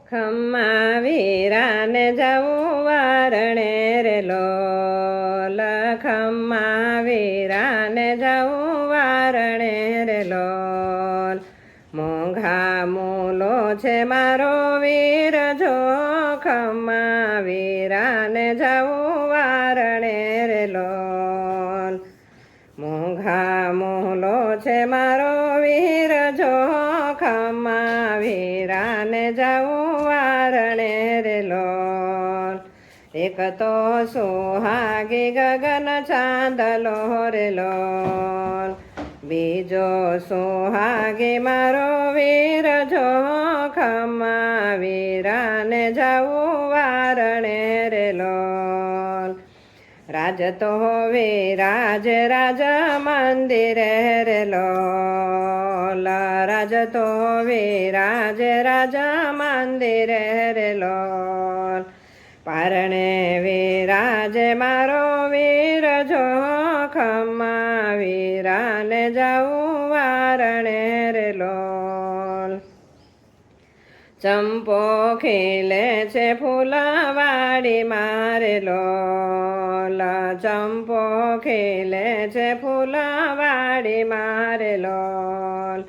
ખમ્મા વીરાને જવું વારણે રે લોલ, ખમ્મા વીરાને જવું વારણે રે લોલ. મોંઘા મૂલો છે મારો વીર જો, ખમ્મા વીરાને જવું વારણે રે લોલ. મોંઘા મૂલો છે મારો વીર જો, ખમ્મા વીરાને જવું વારણે રે લોલ. એક તો સુહાગી ગગન ચાંદલો રે લોલ, બીજો સુહાગી મારો વીર જો, ખમ્મા વીરાને જવું વારણે રે લોલ. રાજ તો વિરાજ રાજ મંદિરે રે લોલ, રાજ તો વિરાજ રાજ મંદિરે રે લોલ. પારણે વિરાજ મારો વીર જો, ખમ્મા વીરાને જવું વારણે રે લોલ. ચંપો ખીલે છે ફૂલવાડી મારે લોલ, ચંપો ખીલે છે ફૂલવાડી મારે લોલ.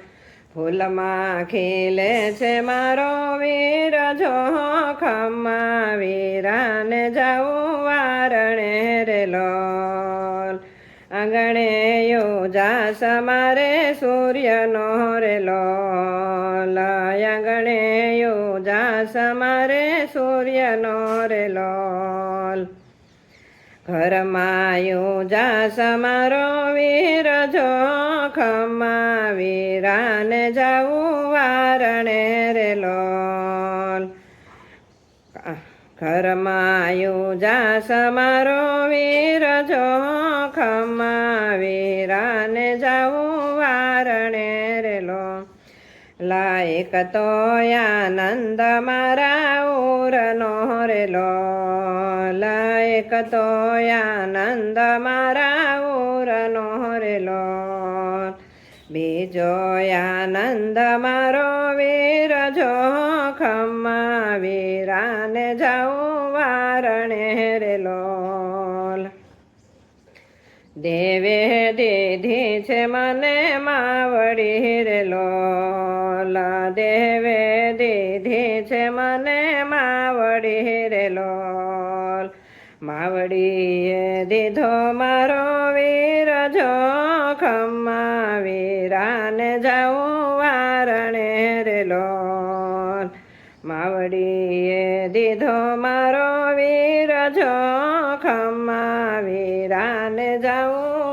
ફૂલમાં ખીલે છે મારો વીર જો, ખમ્મા વીરાને જવું વારણે રે લોલ. આંગણે યોજાસ મારે સૂર્યનો રે લોલ, આંગણે યોજાસ મારે સૂર્યનો રે લોલ. ઘરમાં યોજાસ મારો વીર જો, ખમ્મા વીરાને જવું વારણે રે લોલ. ઘરમાં યોજાસ મારો વીર જો, ખમ્મા વીરાને જવું વારણે રે લોલ. લાયક તો આનંદ મારા ઉરનો રે લોલ, લાયક તો આનંદ મારા ઉરનો રે લોલ. બીજો આનંદ મારો વીર જો, ખમ્મા વીરાને જવું વારણે રે લોલ. દેવે દીધી છે મને માવડી રે લોલ, દેવે દીધી છે મને માવડી રે લોલ. માવડીએ દીધો મારો વીર જો, ખમ્મા વીરાને જવું વારણે રે લોલ. માવડીએ દીધો મારો વીર જો, ખમ્મા વીરાને જવું